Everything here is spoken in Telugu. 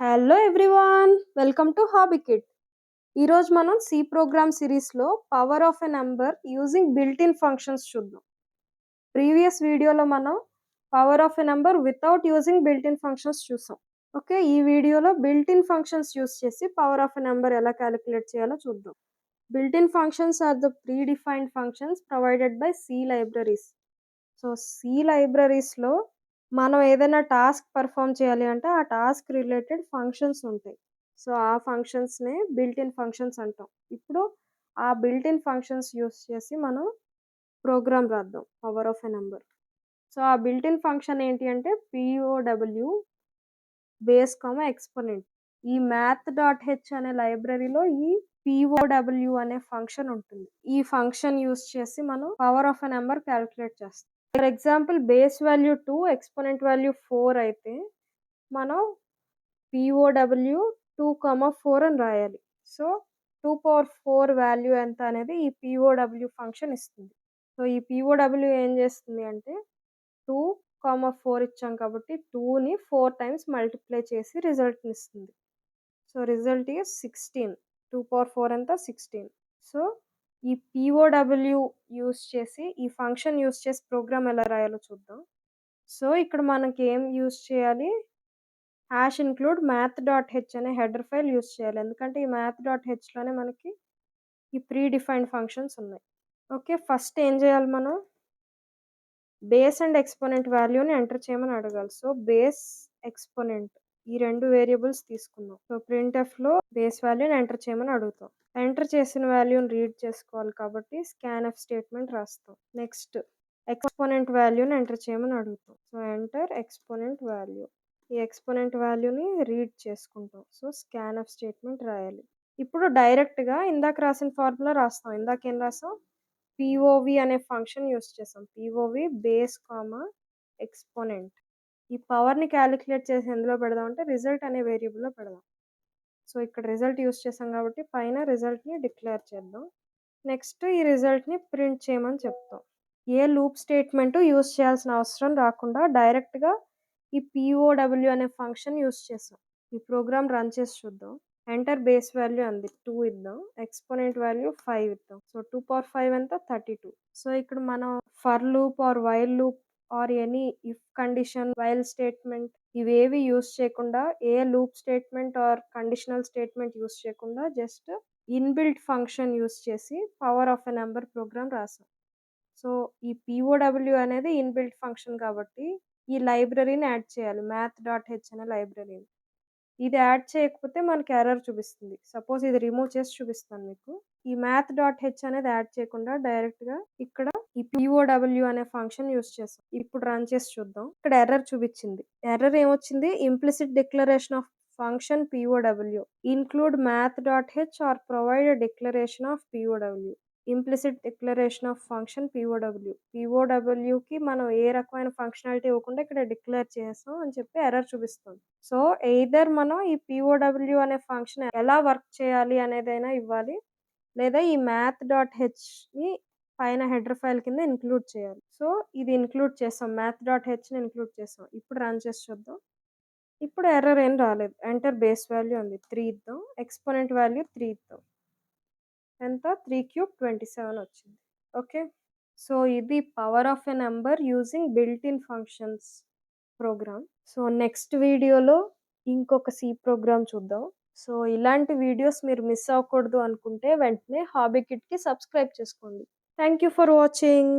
Hello everyone! Welcome to hobby kid. ఈరోజు మనం సి ప్రోగ్రామ్ సిరీస్‌లో power of a number using built in functions చూద్దాం. ప్రీవియస్ వీడియోలో మనం power of a number without using built in functions చూసాం. ఓకే. ఈ వీడియోలో బిల్ట్ ఇన్ ఫంక్షన్స్ యూజ్ చేసి పవర్ ఆఫ్ ఎ నంబర్ ఎలా కాలిక్యులేట్ చేయాలో చూద్దాం. Built in functions are the predefined functions provided by C libraries. So, C లైబ్రరీస్‌లో మనం ఏదైనా టాస్క్ పెర్ఫార్మ్ చేయాలి అంటే, ఆ టాస్క్ రిలేటెడ్ ఫంక్షన్స్ ఉంటాయి. సో, ఆ ఫంక్షన్స్‌నే బిల్ట్ ఇన్ ఫంక్షన్స్ అంటాం. ఇప్పుడు ఆ బిల్ట్ ఇన్ ఫంక్షన్స్ యూజ్ చేసి మనం ప్రోగ్రామ్ రాద్దాం power of a number. So, ఆ బిల్ట్ ఇన్ ఫంక్షన్ ఏంటి అంటే పీఓడబ్ల్యూ బేస్ ఎక్స్‌పోనెంట్. ఈ math.h అనే లైబ్రరీలో ఈ పీఓడబ్ల్యూ అనే ఫంక్షన్ ఉంటుంది. ఈ ఫంక్షన్ యూజ్ చేసి మనం power of a number calculate చేస్తాం. For example base value 2 exponent value 4 అయితే మనం పీఓడబ్ల్యూ 2, 4 అని రాయాలి. సో, 2 పవర్ 4 వాల్యూ ఎంత అనేది ఈ పీఓడబ్ల్యూ ఫంక్షన్ ఇస్తుంది. సో, ఈ పీఓడబ్ల్యూ ఏం చేస్తుంది అంటే 2, 4 ఇచ్చాం కాబట్టి 2ని 4 టైమ్స్ మల్టిప్లై చేసి రిజల్ట్‌ని ఇస్తుంది. So, result is 16. 2 పవర్ 4 ఎంత? 16. సో, ఈ పీఓడబ్ల్యూ యూజ్ చేసి ఈ ఫంక్షన్ యూజ్ చేసి ప్రోగ్రామ్ ఎలా రాయాలో చూద్దాం. సో, ఇక్కడ మనకి ఏం యూజ్ చేయాలి? #include math.h అనే హెడర్ ఫైల్ యూజ్ చేయాలి. ఎందుకంటే ఈ math.hలోనే మనకి ఈ ప్రీ డిఫైన్డ్ ఫంక్షన్స్ ఉన్నాయి. ఓకే. ఫస్ట్ ఏం చేయాలి మనం? బేస్ అండ్ ఎక్స్‌పోనెంట్ వాల్యూని ఎంటర్ చేయమని అడగాలి. సో, బేస్, ఎక్స్‌పోనెంట్ ఈ 2 వేరియబుల్స్ తీసుకుందాం. సో, ప్రింట్‌ఎఫ్‌లో బేస్ వాల్యూని ఎంటర్ చేయమని అడుగుతాం. ఎంటర్ చేసిన వాల్యూని రీడ్ చేసుకోవాలి కాబట్టి స్కాన్‌ఎఫ్ స్టేట్మెంట్ రాస్తాం. నెక్స్ట్ ఎక్స్‌పోనెంట్ వాల్యూని ఎంటర్ చేయమని అడుగుతాం. So, enter exponent value. ఈ ఎక్స్‌పోనెంట్ వాల్యూని రీడ్ చేసుకుంటాం. సో, స్కాన్‌ఎఫ్ స్టేట్మెంట్ రాయాలి. ఇప్పుడు డైరెక్ట్‌గా ఇందాక రాసిన ఫార్ములా రాస్తాం. ఇందాకేం రాసాం? పీఓవి అనే ఫంక్షన్ యూజ్ చేసాం. పీఓవి బేస్, ఎక్స్‌పోనెంట్. ఈ పవర్‌ని కాలిక్యులేట్ చేసి ఎందులో పెడదాం అంటే రిజల్ట్ అనే వేరియబుల్‌లో పెడదాం. సో, ఇక్కడ రిజల్ట్ యూజ్ చేసాం కాబట్టి పైన రిజల్ట్‌ని డిక్లేర్ చేద్దాం. నెక్స్ట్ ఈ రిజల్ట్‌ని ప్రింట్ చేయమని చెప్తాం. ఏ లూప్ స్టేట్మెంట్ యూజ్ చేయాల్సిన అవసరం రాకుండా డైరెక్ట్‌గా ఈ పీఓడబ్ల్యూ అనే ఫంక్షన్ యూజ్ చేసాం. ఈ ప్రోగ్రామ్ రన్ చేసి చూద్దాం. ఎంటర్ బేస్ వాల్యూ అంది 2 ఇద్దాం. ఎక్స్‌పోనెంట్ వాల్యూ 5 ఇద్దాం. సో, 2 పవర్ 5 ఎంత? 32. సో, ఇక్కడ మనం for loop or while loop or any if condition, while statement ఇవేవి యూజ్ చేయకుండా ఏ loop statement or conditional statement use చేయకుండా జస్ట్ ఇన్‌బిల్ట్ ఫంక్షన్ యూజ్ చేసి power of a number program రాసాం. సో, ఈ పీఓడబ్ల్యూ అనేది ఇన్‌బిల్ట్ ఫంక్షన్ కాబట్టి ఈ లైబ్రరీని యాడ్ చేయాలి. math.h అనే లైబ్రరీని. ఇది యాడ్ చేయకపోతే మనకి ఎర్రర్ చూపిస్తుంది. సపోజ్ ఇది రిమూవ్ చేసి చూపిస్తాను మీకు. ఈ math.h అనేది యాడ్ చేయకుండా డైరెక్ట్‌గా ఇక్కడ ఈ పీఓడబ్ల్యూ అనే ఫంక్షన్ యూజ్ చేసాం. ఇప్పుడు రన్ చేసి చూద్దాం. ఇక్కడ ఎర్రర్ చూపిచ్చింది. ఎర్రర్ ఏమొచ్చింది? Implicit declaration of function POW. Include math.h or provide a declaration of POW. Implicit declaration of function POW. పీఓడబ్ల్యూకి మనం ఏ రకమైన ఫంక్షనాలిటీ ఇవ్వకుండా ఇక్కడ డిక్లేర్ చేసాం అని చెప్పి ఎర్రర్ చూపిస్తుంది. సో, ఎయిదర్ మనం ఈ పీఓడబ్ల్యూ అనే ఫంక్షన్ ఎలా వర్క్ చేయాలి అనేదైనా ఇవ్వాలి. లేదా ఈ math.hని పైన హెడర్ ఫైల్ కింద ఇంక్లూడ్ చేయాలి. సో, ఇది ఇంక్లూడ్ చేసాం. math.hని ఇంక్లూడ్ చేసాం. ఇప్పుడు రన్ చేసి చూద్దాం. ఇప్పుడు ఎర్రర్ ఏం రాలేదు. ఎంటర్ బేస్ వాల్యూ ఉంది. 3 ఇద్దాం. ఎక్స్‌పోనెంట్ వాల్యూ 3 ఇద్దాం. ఎంత? 3³ 27 వచ్చింది. ఓకే. సో, ఇది power of a number using built in functions program. So, next వీడియోలో ఇంకొక సి ప్రోగ్రామ్ చూద్దాం. సో, ఇలాంటి వీడియోస్ మీరు మిస్ అవ్వకూడదు అనుకుంటే వెంటనే హాబీ కిడ్‌కి సబ్స్క్రైబ్ చేసుకోండి. Thank you for watching.